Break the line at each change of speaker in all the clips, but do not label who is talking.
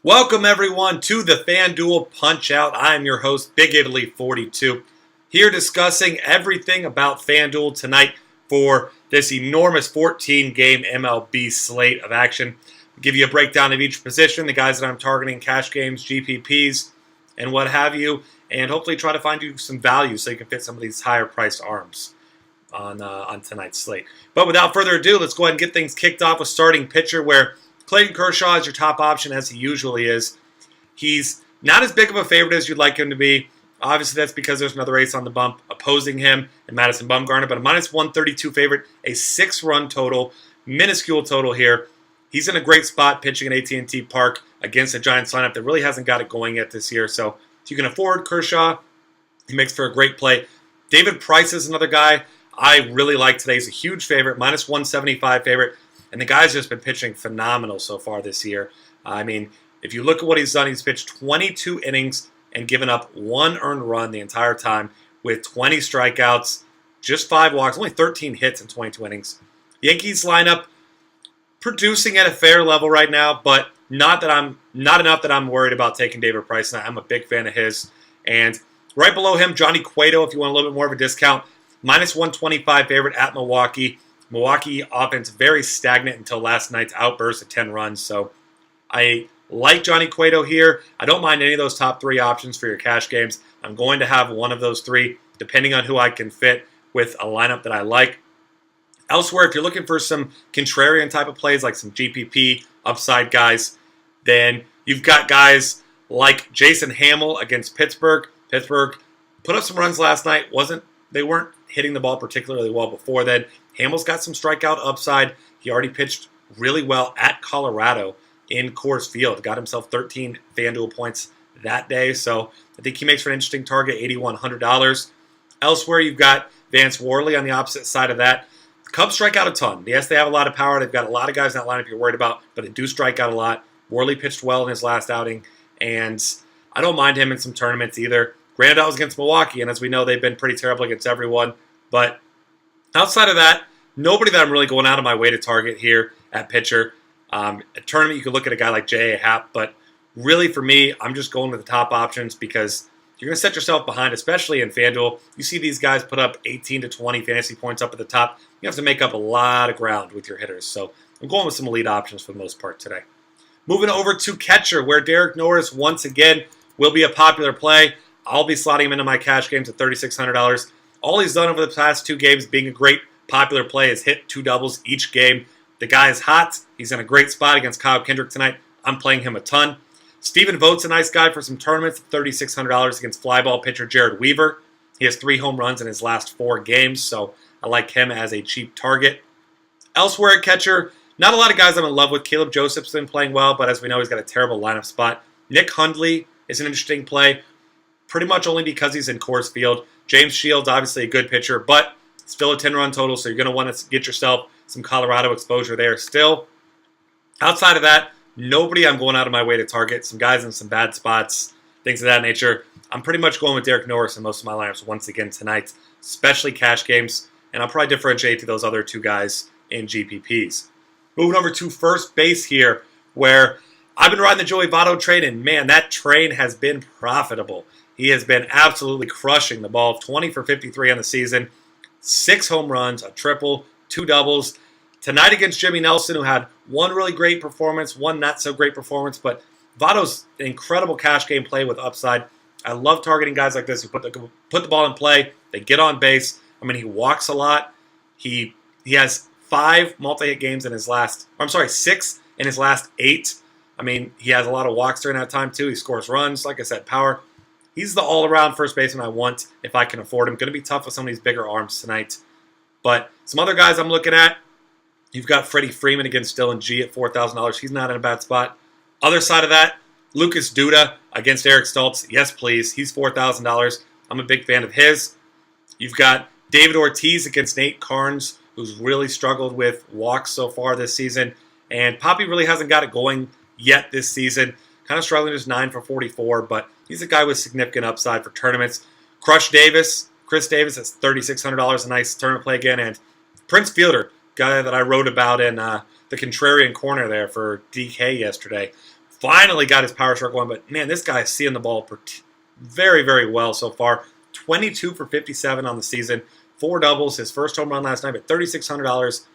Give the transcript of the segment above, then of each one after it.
Welcome everyone to the FanDuel Punch-Out. I am your host, Big Italy 42, here discussing everything about FanDuel tonight for this enormous 14-game MLB slate of action. I'll give you a breakdown of each position, the guys that I'm targeting, cash games, GPPs, and what have you, and hopefully try to find you some value so you can fit some of these higher-priced arms on tonight's slate. But without further ado, let's go ahead and get things kicked off with starting pitcher, where Clayton Kershaw is your top option, as he usually is. He's not as big of a favorite as you'd like him to be. Obviously, that's because there's another ace on the bump opposing him and Madison Bumgarner, but a minus 132 favorite, a 6-run total, minuscule total here. He's in a great spot pitching at AT&T Park against a Giants lineup that really hasn't got it going yet this year. So if you can afford Kershaw, he makes for a great play. David Price is another guy I really like today. He's a huge favorite, minus 175 favorite. And the guy's just been pitching phenomenal so far this year. I mean, if you look at what he's done, he's pitched 22 innings and given up 1 earned run the entire time with 20 strikeouts, just 5 walks, only 13 hits in 22 innings. Yankees lineup producing at a fair level right now, but not enough that I'm worried about taking David Price. I'm a big fan of his. And right below him, Johnny Cueto, if you want a little bit more of a discount, minus 125 favorite at Milwaukee. Milwaukee offense very stagnant until last night's outburst of 10 runs. So I like Johnny Cueto here. I don't mind any of those top 3 options for your cash games. I'm going to have one of those 3, depending on who I can fit with a lineup that I like. Elsewhere, if you're looking for some contrarian type of plays, like some GPP upside guys, then you've got guys like Jason Hamill against Pittsburgh. Pittsburgh put up some runs last night. They weren't hitting the ball particularly well before then. Hamill's got some strikeout upside. He already pitched really well at Colorado in Coors Field. Got himself 13 FanDuel points that day. So I think he makes for an interesting target, $8,100. Elsewhere, you've got Vance Worley on the opposite side of that. The Cubs strike out a ton. Yes, they have a lot of power. They've got a lot of guys in that lineup you're worried about, but they do strike out a lot. Worley pitched well in his last outing, and I don't mind him in some tournaments either. Granted, that was against Milwaukee, and as we know, they've been pretty terrible against everyone. But outside of that, nobody that I'm really going out of my way to target here at pitcher. A tournament, you could look at a guy like J.A. Happ, but really for me, I'm just going with the top options because you're going to set yourself behind, especially in FanDuel. You see these guys put up 18 to 20 fantasy points up at the top. You have to make up a lot of ground with your hitters. So I'm going with some elite options for the most part today. Moving over to catcher, where Derek Norris once again will be a popular play. I'll be slotting him into my cash games at $3,600. All he's done over the past 2 games, being a great popular play, is hit 2 doubles each game. The guy is hot. He's in a great spot against Kyle Kendrick tonight. I'm playing him a ton. Stephen Vogt's a nice guy for some tournaments at $3,600 against flyball pitcher Jared Weaver. He has 3 home runs in his last 4 games, so I like him as a cheap target. Elsewhere at catcher, not a lot of guys I'm in love with. Caleb Joseph's been playing well, but as we know, he's got a terrible lineup spot. Nick Hundley is an interesting play, pretty much only because he's in Coors Field. James Shields, obviously a good pitcher, but still a 10-run total, so you're going to want to get yourself some Colorado exposure there still. Outside of that, nobody I'm going out of my way to target. Some guys in some bad spots, things of that nature. I'm pretty much going with Derek Norris in most of my lineups once again tonight, especially cash games, and I'll probably differentiate to those other 2 guys in GPPs. Moving over to first base here, where I've been riding the Joey Votto train, and man, that train has been profitable. He has been absolutely crushing the ball, 20 for 53 on the season, 6 home runs, a triple, 2 doubles. Tonight against Jimmy Nelson, who had 1 really great performance, 1 not so great performance, but Votto's an incredible cash game play with upside. I love targeting guys like this who put the ball in play, they get on base. I mean, he walks a lot. He has 5 multi-hit games in his last, 6 in his last 8. I mean, he has a lot of walks during that time too. He scores runs, like I said, power. He's the all-around first baseman I want if I can afford him. Going to be tough with some of these bigger arms tonight. But some other guys I'm looking at, you've got Freddie Freeman against Dylan G at $4,000. He's not in a bad spot. Other side of that, Lucas Duda against Eric Stoltz. Yes, please. He's $4,000. I'm a big fan of his. You've got David Ortiz against Nate Carnes, who's really struggled with walks so far this season. And Poppy really hasn't got it going yet this season. Kind of struggling, just 9 for 44, but he's a guy with significant upside for tournaments. Chris Davis at $3,600, a nice tournament play again. And Prince Fielder, guy that I wrote about in the Contrarian Corner there for DK yesterday. finally got his power stroke going, but man, this guy is seeing the ball very, very well so far. 22 for 57 on the season, 4 doubles, his first home run last night at $3,600,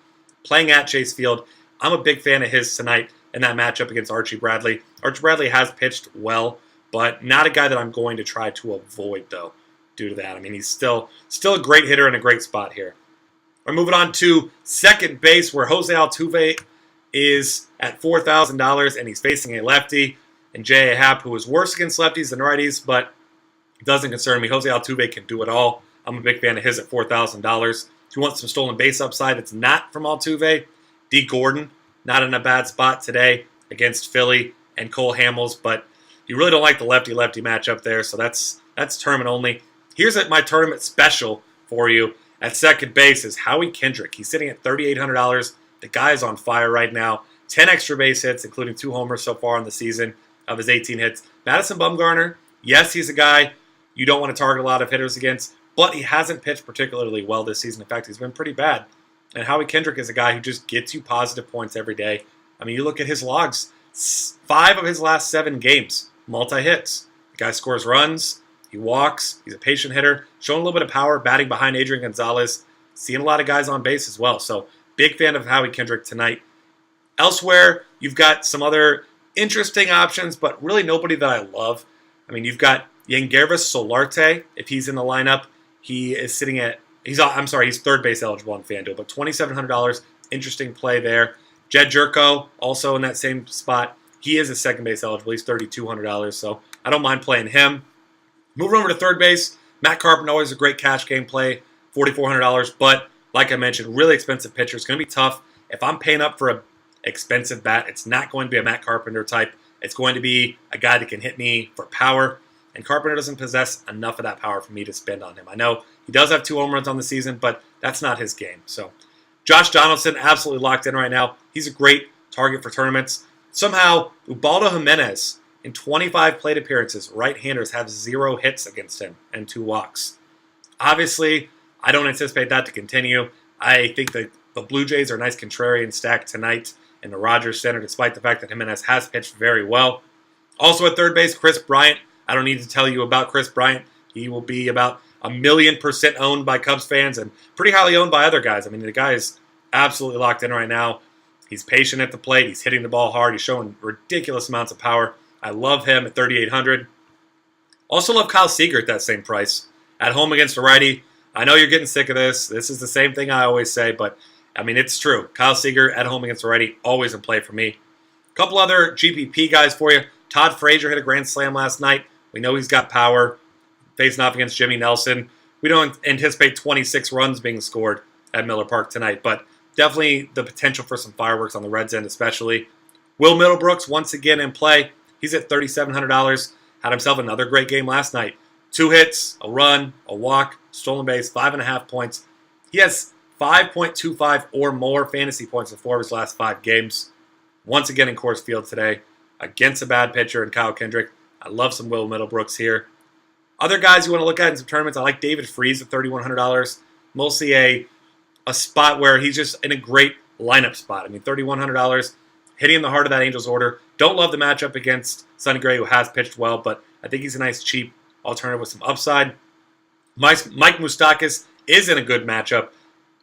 playing at Chase Field. I'm a big fan of his tonight in that matchup against Archie Bradley. Archie Bradley has pitched well, but not a guy that I'm going to try to avoid, though, due to that. I mean, he's still a great hitter and a great spot here. We're moving on to second base, where Jose Altuve is at $4,000, and he's facing a lefty, and J.A. Happ, who is worse against lefties than righties, but doesn't concern me. Jose Altuve can do it all. I'm a big fan of his at $4,000. If you want some stolen base upside, it's not from Altuve. D. Gordon, not in a bad spot today against Philly and Cole Hamels, but you really don't like the lefty-lefty matchup there, so that's tournament only. Here's my tournament special for you. At second base is Howie Kendrick. He's sitting at $3,800. The guy is on fire right now. 10 extra base hits, including 2 homers so far in the season of his 18 hits. Madison Bumgarner, yes, he's a guy you don't want to target a lot of hitters against, but he hasn't pitched particularly well this season. In fact, he's been pretty bad. And Howie Kendrick is a guy who just gets you positive points every day. I mean, you look at his logs, 5 of his last 7 games, multi-hits. The guy scores runs, he walks, he's a patient hitter, showing a little bit of power, batting behind Adrian Gonzalez, seeing a lot of guys on base as well. So, big fan of Howie Kendrick tonight. Elsewhere, you've got some other interesting options, but really nobody that I love. I mean, you've got Yangervis Solarte. If he's in the lineup, he is sitting at, he's third base eligible on FanDuel, but $2,700, interesting play there. Jed Jerko, also in that same spot. He is a second base eligible. He's $3,200, so I don't mind playing him. Moving over to third base, Matt Carpenter, always a great cash game play, $4,400, but like I mentioned, really expensive pitcher. It's going to be tough. If I'm paying up for an expensive bat, it's not going to be a Matt Carpenter type. It's going to be a guy that can hit me for power, and Carpenter doesn't possess enough of that power for me to spend on him. I know he does have 2 home runs on the season, but that's not his game. So Josh Donaldson, absolutely locked in right now. He's a great target for tournaments. Somehow, Ubaldo Jimenez, in 25 plate appearances, right-handers have 0 hits against him and 2 walks. Obviously, I don't anticipate that to continue. I think that the Blue Jays are a nice contrarian stack tonight in the Rogers Center, despite the fact that Jimenez has pitched very well. Also at third base, Chris Bryant. I don't need to tell you about Chris Bryant. He will be about 1,000,000% owned by Cubs fans and pretty highly owned by other guys. I mean, the guy is absolutely locked in right now. He's patient at the plate. He's hitting the ball hard. He's showing ridiculous amounts of power. I love him at $3,800. Also love Kyle Seager at that same price. At home against a righty. I know you're getting sick of this. This is the same thing I always say, but I mean, it's true. Kyle Seager at home against a righty, always in play for me. A couple other GPP guys for you. Todd Frazier hit a grand slam last night. We know he's got power. Facing off against Jimmy Nelson. We don't anticipate 26 runs being scored at Miller Park tonight, but definitely the potential for some fireworks on the Reds end especially. Will Middlebrooks once again in play. He's at $3,700. Had himself another great game last night. 2 hits, a run, a walk, stolen base, 5.5 points. He has 5.25 or more fantasy points in 4 of his last 5 games. Once again in Coors Field today against a bad pitcher in Kyle Kendrick. I love some Will Middlebrooks here. Other guys you want to look at in some tournaments, I like David Freese at $3,100. Mostly a spot where he's just in a great lineup spot. I mean, $3,100, hitting in the heart of that Angels order. Don't love the matchup against Sonny Gray, who has pitched well, but I think he's a nice, cheap alternative with some upside. Mike Moustakas is in a good matchup,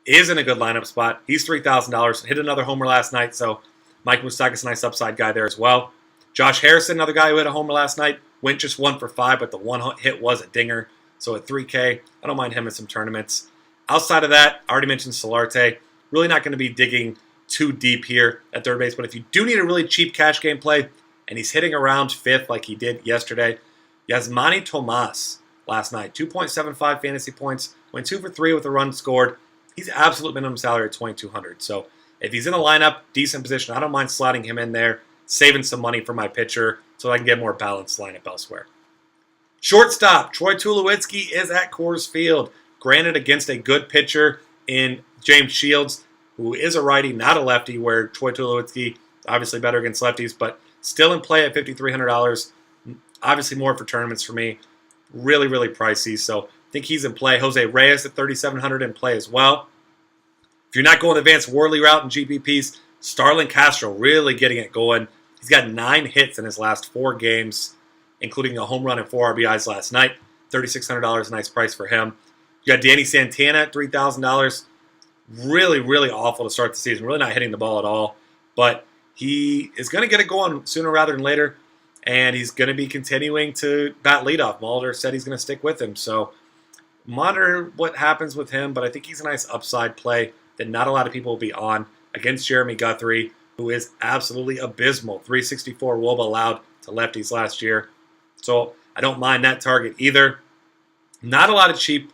is in a good lineup spot. He's $3,000. Hit another homer last night, so Mike Moustakas, a nice upside guy there as well. Josh Harrison, another guy who hit a homer last night, went just 1 for 5, but the one hit was a dinger. So at $3K, I don't mind him in some tournaments. Outside of that, I already mentioned Solarte. Really not going to be digging too deep here at third base, but if you do need a really cheap cash game play, and he's hitting around 5th like he did yesterday, Yasmani Tomas last night, 2.75 fantasy points, went 2 for 3 with a run scored. He's absolute minimum salary at $2,200. So if he's in the lineup, decent position, I don't mind slotting him in there, saving some money for my pitcher so I can get a more balanced lineup elsewhere. Shortstop, Troy Tulowitzki is at Coors Field. Granted, against a good pitcher in James Shields, who is a righty, not a lefty, where Troy Tulowitzki, obviously better against lefties, but still in play at $5,300. Obviously more for tournaments for me. Really, really pricey, so I think he's in play. Jose Reyes at $3,700 in play as well. If you're not going the Vance Worley route in GPPs, Starlin Castro really getting it going He's got 9 hits in his last 4 games, including a home run and 4 RBIs last night. $3,600, a nice price for him. You got Danny Santana at $3,000. Really, really awful to start the season. Really not hitting the ball at all. But he is going to get it going sooner rather than later, and he's going to be continuing to bat leadoff. Mulder said he's going to stick with him. So monitor what happens with him, but I think he's a nice upside play that not a lot of people will be on against Jeremy Guthrie, who is absolutely abysmal. 364 WOBA allowed to lefties last year. So I don't mind that target either. Not a lot of cheap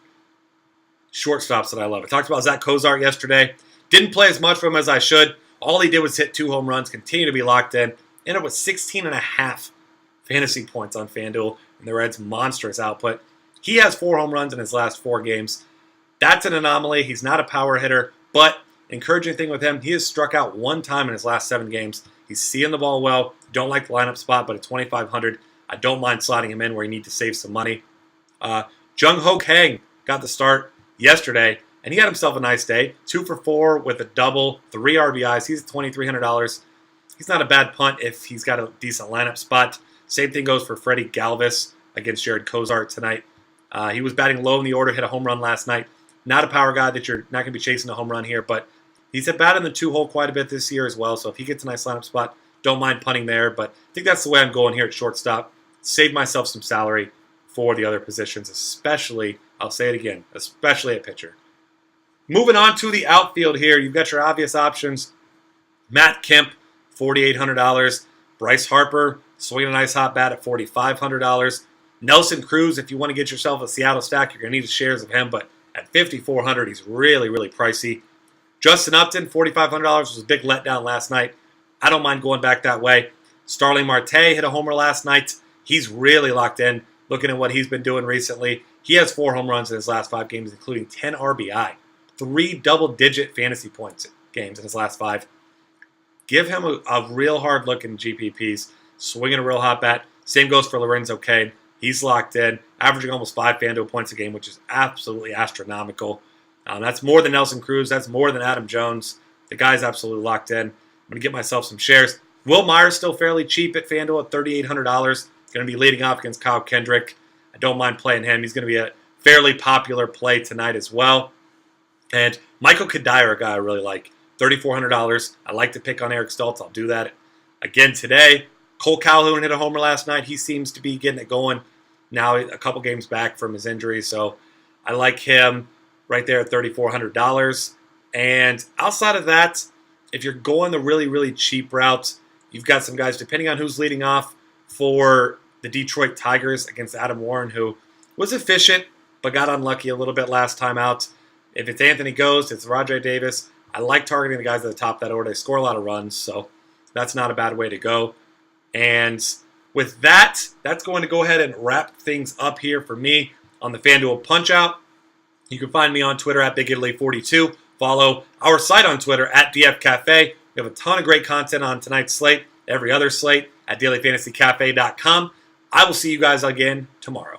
shortstops that I love. I talked about Zach Kozart yesterday. Didn't play as much for him as I should. All he did was hit 2 home runs, continue to be locked in. Ended up with 16.5 fantasy points on FanDuel, and the Reds' monstrous output. He has 4 home runs in his last 4 games. That's an anomaly. He's not a power hitter, but encouraging thing with him, he has struck out 1 time in his last 7 games. He's seeing the ball well. Don't like the lineup spot, but at 2,500, I don't mind slotting him in where you need to save some money. Jung Ho Kang got the start yesterday, and he had himself a nice day. 2 for 4 with a double, 3 RBIs. He's at $2,300. He's not a bad punt if he's got a decent lineup spot. Same thing goes for Freddie Galvis against Jared Kozart tonight. He was batting low in the order, hit a home run last night. Not a power guy that you're not going to be chasing a home run here, but he's at bat in the 2-hole quite a bit this year as well, so if he gets a nice lineup spot, don't mind punting there, but I think that's the way I'm going here at shortstop. Save myself some salary for the other positions, especially, I'll say it again, especially at pitcher. Moving on to the outfield here, you've got your obvious options. Matt Kemp, $4,800. Bryce Harper, swinging a nice hot bat at $4,500. Nelson Cruz, if you want to get yourself a Seattle stack, you're going to need shares of him, but at $5,400, he's really, really pricey. Justin Upton, $4,500 was a big letdown last night. I don't mind going back that way. Starling Marte hit a homer last night. He's really locked in, looking at what he's been doing recently. He has 4 home runs in his last 5 games, including 10 RBI. 3 double-digit fantasy points games in his last 5. Give him a real hard look in GPPs. Swinging a real hot bat. Same goes for Lorenzo Cain. He's locked in, averaging almost 5 FanDuel points a game, which is absolutely astronomical. That's more than Nelson Cruz. That's more than Adam Jones. The guy's absolutely locked in. I'm going to get myself some shares. Will Myers still fairly cheap at FanDuel at $3,800. Going to be leading off against Kyle Kendrick. I don't mind playing him. He's going to be a fairly popular play tonight as well. And Michael Kadire, a guy I really like. $3,400. I like to pick on Eric Stoltz. I'll do that again today. Cole Calhoun hit a homer last night. He seems to be getting it going now, a couple games back from his injury. So I like him right there at $3,400. And outside of that, if you're going the really, really cheap route, you've got some guys, depending on who's leading off for the Detroit Tigers against Adam Warren, who was efficient but got unlucky a little bit last time out. If it's Anthony Ghost, it's Rajai Davis. I like targeting the guys at the top of that order. They score a lot of runs, so that's not a bad way to go. And with that, that's going to go ahead and wrap things up here for me on the FanDuel Punch-Out. You can find me on Twitter at BigItaly42. Follow our site on Twitter at DF Cafe. We have a ton of great content on tonight's slate, every other slate at dailyfantasycafe.com. I will see you guys again tomorrow.